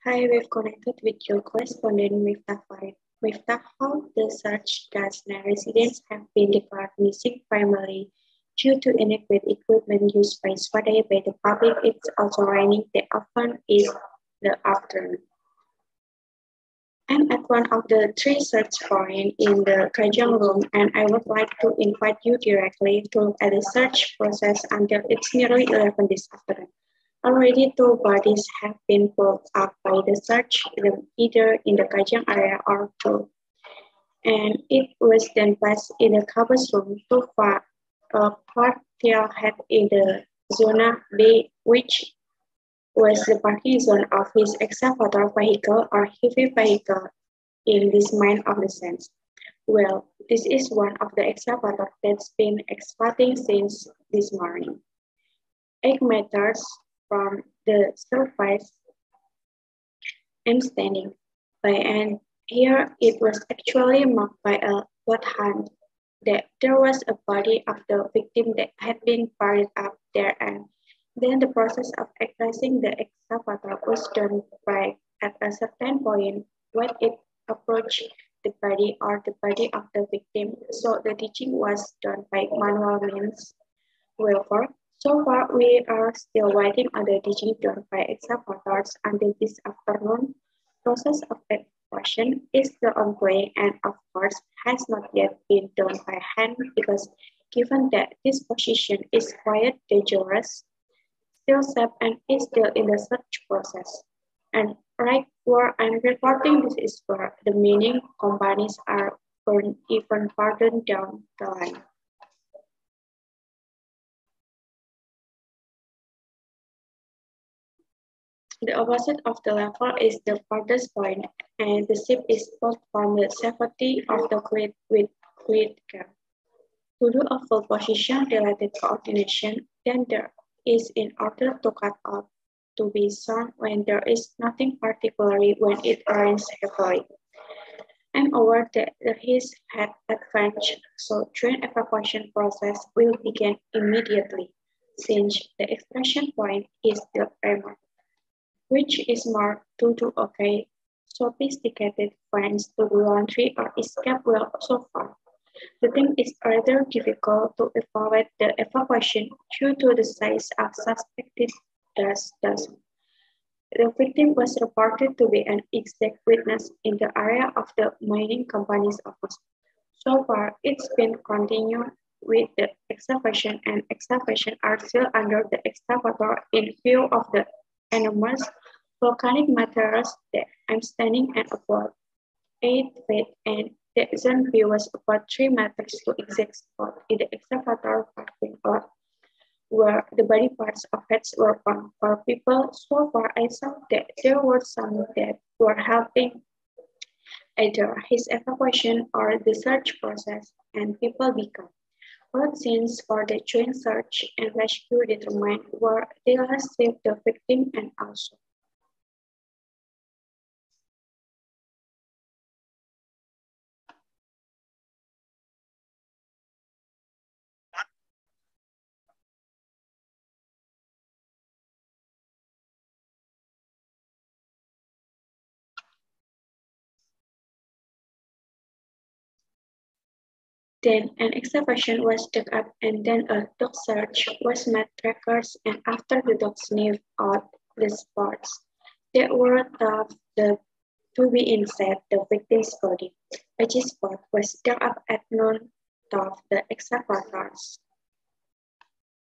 Hi, we've connected with your correspondent, Miftah Farid. Miftah, how the search gas residents have been declared missing primarily due to inadequate equipment used by S.Pd by the public. It's also raining that often is the afternoon. I'm at one of the three search points in the Kajang room, and I would like to invite you directly to look at the search process until it's nearly 11 this afternoon. Already 2 bodies have been pulled up by the search, either in the Kajang area or two, and it was then placed in the cupboard room to far partial head in the Zona B, which was the parking zone of his excavator vehicle or heavy vehicle in this mine of the sands. Well, this is one of the excavators that's been excavating since this morning. 8 meters from the surface I'm standing by, and here it was actually marked by a bloodhound that there was a body of the victim that had been buried up there, and then the process of accessing the excavator was done by at a certain point when it approached the body or the body of the victim, so the digging was done by manual means. However, so far we are still waiting on the digging done by excavators until this afternoon. Process of excavation is still ongoing and of course has not yet been done by hand because given that this position is quite dangerous, still safe and is still in the search process. And right where I'm recording this is where the mining companies are even further down the line. The opposite of the level is the farthest point, and the ship is pulled from the safety of the crate with crate cap. To do a full position-related coordination, then there is in order to cut off to be shown when there is nothing, particularly when it rains heavily. I'm aware that his had advanced, so train evacuation process will begin immediately, since the extraction point is still remote, which is marked due to okay, sophisticated finds to do laundry or escape well so far. The thing is rather difficult to evaluate the evacuation due to the size of suspected dust. The victim was reported to be an exact witness in the area of the mining company's office. So far, it's been continued with the excavation, and excavation are still under the excavator in view of the enormous volcanic materials that I'm standing at about 8 feet, and the zone view was about 3 meters to exact spot in the excavator parking lot where the body parts of heads were found. For people, so far I saw that there were some that were helping either his evacuation or the search process, and people become. Both scenes for the joint search and rescue determined where they last saved the victim and also. Then an excavation was dug up and then a dog search was made trackers, and after the dog sniffed out the spots that were thought to be inside the victim's body, a G-spot was dug up at noon of the excavators.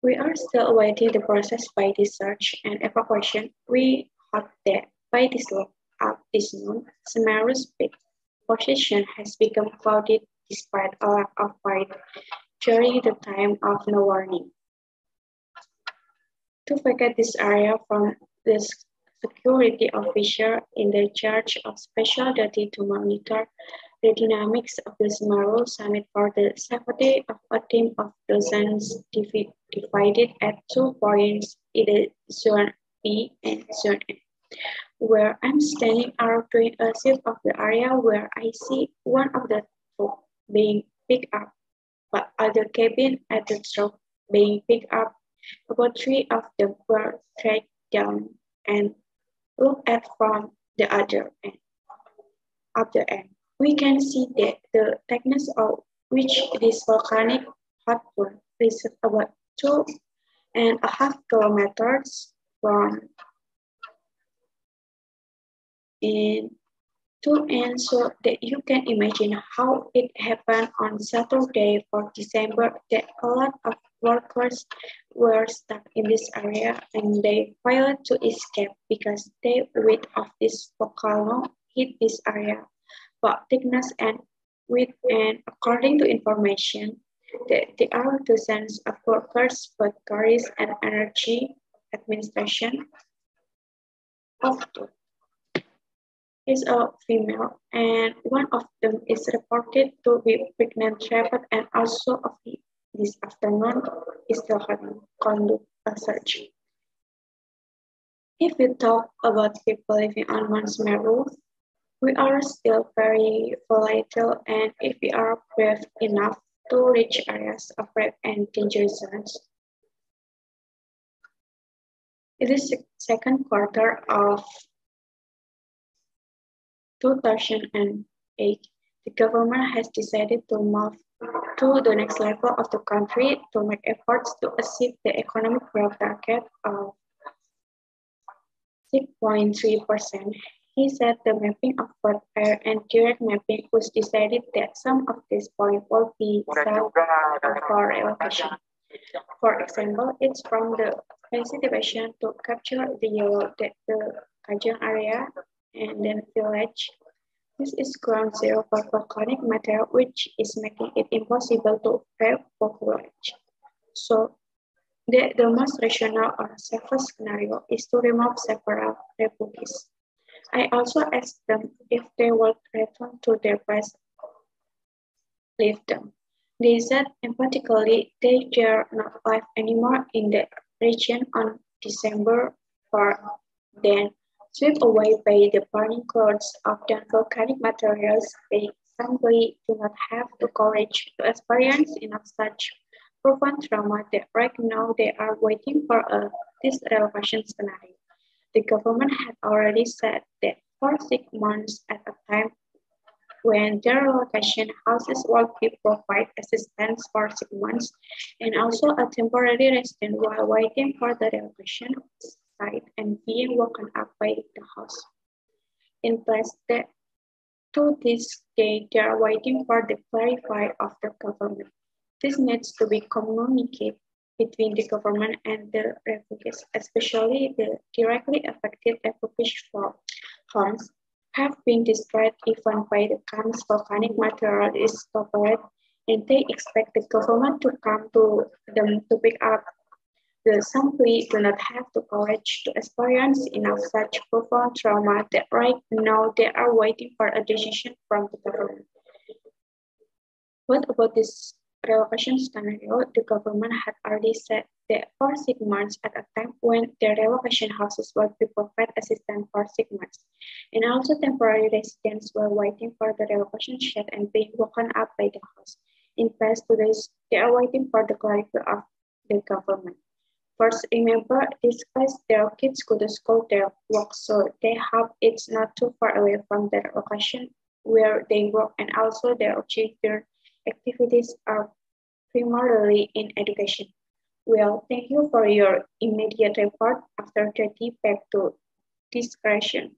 We are still awaiting the process by this search and evacuation. We hope that by this look up this noon, Semeru's big position has become clouded despite a lack of light during the time of no warning. To vacate this area from the security officer in the charge of special duty to monitor the dynamics of the Semeru summit for the safety of a team of dozens divided at 2 points in the Zone B and Zone A. Where I'm standing are doing a shift of the area where I see one of the two being picked up, but other cabin at the truck being picked up. About 3 of them were dragged down, and look at from the other end. We can see that the thickness of which this volcanic hotspot is about 2.5 kilometers from in to end, so that you can imagine how it happened on Saturday, 4 December, that a lot of workers were stuck in this area and they failed to escape because the weight of this volcano hit this area. But thickness and width, and according to information, there are dozens of workers, both tourists and energy administration of the is a female, and one of them is reported to be pregnant rapid, and also of this afternoon is still having conduct a search. If we talk about people living on Mount Semeru, we are still very volatile, and if we are brave enough to reach areas of red and danger zones. In the second quarter of 2008, the government has decided to move to the next level of the country to make efforts to achieve the economic growth target of 6.3%. He said the mapping of both air and direct mapping was decided that some of these points will be set for relocation. For example, it's from the facilitation to capture the yellow that the Kajang area and then village. This is ground zero for volcanic material, which is making it impossible to village. So the most rational or safest scenario is to remove several refugees. I also asked them if they would return to their base, leave them. They said emphatically they dare not live anymore in the region on December 4, then swept away by the burning clouds of the volcanic materials. They simply do not have the courage to experience enough such profound trauma that right now they are waiting for a disrelocation scenario. The government had already said that for 6 months at a time, when their relocation houses will be provide assistance for 6 months, and also a temporary residence while waiting for the relocation site and being woken up by the house. In place, to this day, they are waiting for the clarify of the government. This needs to be communicated between the government and the refugees, especially the directly affected refugee homes have been destroyed even by the camps volcanic material is covered, and they expect the government to come to them to pick up. They simply do not have the courage to experience enough such profound trauma that right now they are waiting for a decision from the government. What about this relocation scenario? The government had already said that for 6 months at a time when the relocation houses will be provide assistance for 6 months, and also temporary residents were waiting for the relocation shed and being woken up by the house. In past 2 days, they are waiting for the clarity of the government. First, remember, these guys, their kids go to school, their work, so they hope it's not too far away from their location where they work, and also their activities are primarily in education. Well, thank you for your immediate report. After 30, back to discretion.